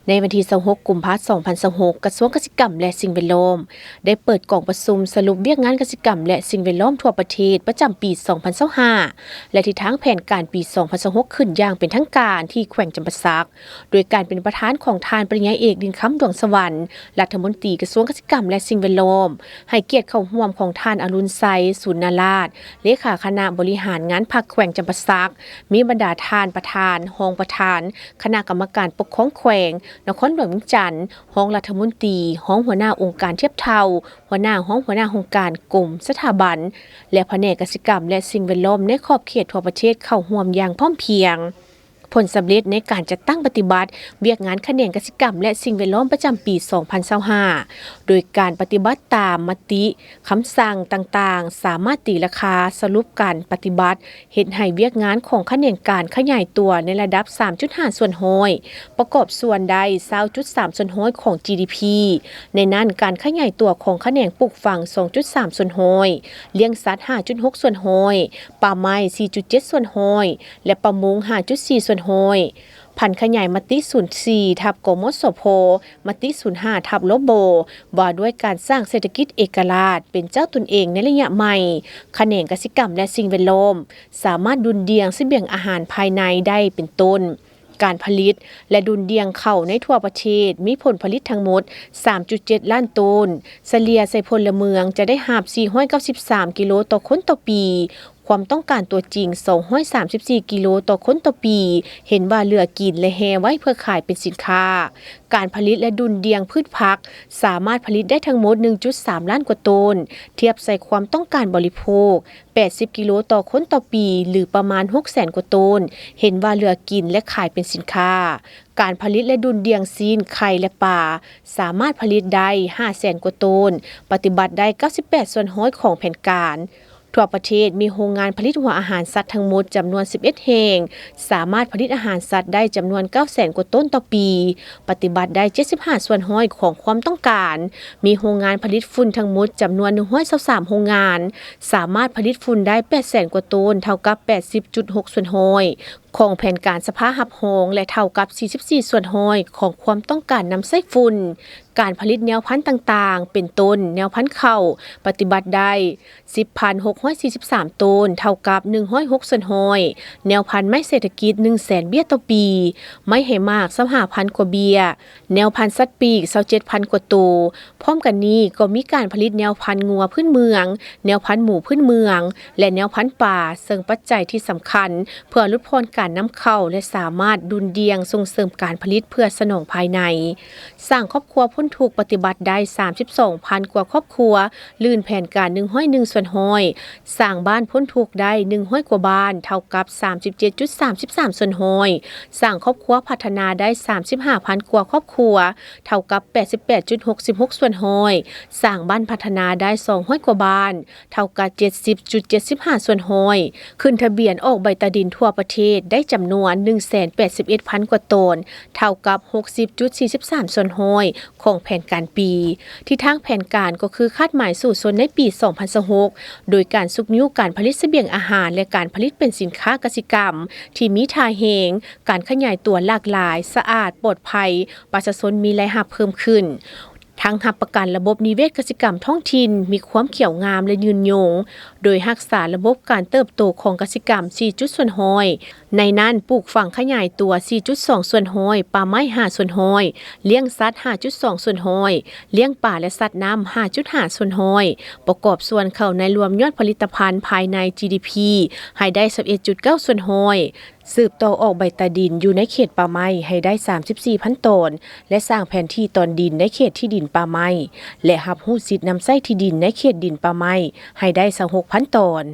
ในวันที่26กุมภาพันธ์2026กระทรวงเกษตรกรรมและสิ่งแวดล้อมได้เปิดกองประชุมสรุปเวียกงานเกษตรกรรมและสิ่งแวดล้อมทั่วประเทศประจำปี 2025และทิศทางแผนการปี 2026 ขึ้นอย่างเป็นทางการที่แขวงจำปาสักโดยการเป็นประธานของทานปริญญาเอกดินคำดวงสวรรค์รัฐมนตรีกระทรวงเกษตรกรรมและสิ่งแวดล้อมให้เกียรติเข้าร่วมของทานอรุณไซสุนนาราชเลขาคณะบริหารงานพรรคแขวงจำปาสักมีบรรดาทานประธานรองประธานคณะกรรมการปกครองแขวงนครหลวงจันทร์ห้องรัฐมนตรีห้องหัวหน้าองค์การเทียบเท่าหัวหน้าองค์การกลุ่มสถาบันและแผนกเกษตรกรรมและสิ่งแวดล้อมในขอบเขตทั่วประเทศเข้าร่วมอย่างพร้อมเพรียงผลสำเร็จในการจัดตั้งปฏิบัติเวียกงานแขนงเกษตรกรรมและสิ่งแวดล้อมประจำปี 2025 โดยการปฏิบัติตามมติคำสั่งต่างๆสามารถตีราคาสรุปการปฏิบัติเห็นให้เวียกงานของแขนงการขยายตัวในระดับ 3.5 ส่วนห้อยประกอบส่วนใด 20.3 ส่วนห้อยของ GDP ในนั้นการขยายตัวของแขนงปลูกฝัง 2.3 ส่วนห้อยเลี้ยงสัตว์ 5.6 ส่วนห้อยป่าไม้ 4.7 ส่วนห้อยและประมง 5.4 ส่วนห้อยพันขยายมติ04ทับกมสพมติ05ทับลบโบว่าด้วยการสร้างเศรษฐกิจเอกราชเป็นเจ้าตนเองในระยะใหม่แขนงเกษตรกรรมและสิ่งแวดล้อมสามารถดุลเดียงเสบียงอาหารภายในได้เป็นต้นการผลิตและดุลเดียงเข้าในทั่วประเทศมีผลผลิตทั้งหมด 3.7 ล้านตันเฉลี่ยใส่พลเมืองจะได้หาบ493กิโลต่อคนต่อปีความต้องการตัวจริง234กิโลต่อคนต่อปีเห็นว่าเหลือกินและแฮไว้เพื่อขายเป็นสินค้าการผลิตและดุลเดียงพืชผักสามารถผลิตได้ทั้งหมด 1.3 ล้านกว่าตันเทียบใส่ความต้องการบริโภค80กิโลต่อคนต่อปีหรือประมาณ 600,000 กว่าตันเห็นว่าเหลือกินและขายเป็นสินค้าการผลิตและดุลเดียงซีนไข่และปลาสามารถผลิตได้ 500,000 กว่าตันปฏิบัติได้98ส่วนห้อยของแผนการทั่วประเทศมีโรงงานผลิตหัวอาหารสัตว์ทั้งหมดจำนวน11แห่งสามารถผลิตอาหารสัตว์ได้จำนวน 900,000 กว่าต้นต่อปีปฏิบัติได้75ส่วนห้อยของความต้องการมีโรงงานผลิตฝุ่นทั้งหมดจำนวน123โรงงานสามารถผลิตฝุ่นได้ 800,000 กว่าต้นเท่ากับ 80.6 ส่วนห้อยของแผนการสภาหับโรงและเท่ากับ44ส่วนห้อยของความต้องการนำไส้ฝุ่นการผลิตแนวพันธุ์ต่างๆเป็นต้นแนวพันธุ์ข้าวปฏิบัติได้ 10,643 ต้นเท่ากับ106ส่วนห้อยแนวพันธุ์ไม้เศรษฐกิจ 100,000 เบี้ยต่อปีไม่ให้มาก25,000 กว่าเบี้ยแนวพันธุ์สัตว์ปีก 27,000 กว่าตัวพร้อมกันนี้ก็มีการผลิตแนวพันธุ์งัวพื้นเมืองแนวพันธุ์หมูพื้นเมืองและแนวพันธุ์ป่าซึ่งปัจจัยที่สำคัญเพื่อลดพรการนำเข้าและสามารถดุลเดียงส่งเสริมการผลิตเพื่อสนองภายในสร้างครอบครัวพ้นทุกข์ปฏิบัติได้ 32,000 กว่าครอบครัวลื่นแผนการ101ส่วนห้อยสร้างบ้านพ้นทุกข์ได้100กว่าบ้านเท่ากับ 37.33 ส่วนห้อยสร้างครอบครัวพัฒนาได้ 35,000 กว่าครอบครัวเท่ากับ 88.66 ส่วนห้อยสร้างบ้านพัฒนาได้200กว่าบ้านเท่ากับ 70.75 ส่วนห้อยขึ้นทะเบียนออกใบตาดินทั่วประเทศได้จำนวน 181,000 กว่าตนเท่ากับ 60.43 ส่วนห้อยของแผนการปีที่ทางแผนการก็คือคาดหมายสู่ส่วนในปี 2026โดยการสุกนิ้วการผลิตเสบียงอาหารและการผลิตเป็นสินค้าเกษตรกรรมที่มีท่าแหงการขยายตัวหลากหลายสะอาดปลอดภัยประชาชนมีรายรับเพิ่มขึ้นทั้งหับประกันระบบนิเวศเกษตรกรรมท้องถิ่นมีความเขียวงามและยืนยงโดยรักษาระบบการเติบโตของเกษตรกรรม 4 จุดส่วนห้อยในนั้นปลูกฝังขยายตัว 4.2 ส่วนห้อยป่าไม้ 5 ส่วนห้อยเลี้ยงสัตว์ 5.2 ส่วนห้อยเลี้ยงป่าและสัตว์น้ำ 5.5 ส่วนห้อยประกอบส่วนเข้าในรวมยอดผลิตภัณฑ์ภายใน GDP ให้ได้ 11.9 ส่วนห้อยสืบต่อออกใบตาดินอยู่ในเขตป่าไม้ให้ได้ 34,000 ตนและสร้างแผนที่ตอนดินในเขตที่ดินป่าไม้และรับรู้สิทธิ์นำไส้ที่ดินในเขตดินป่าไม้ให้ได้ 26,000 ตน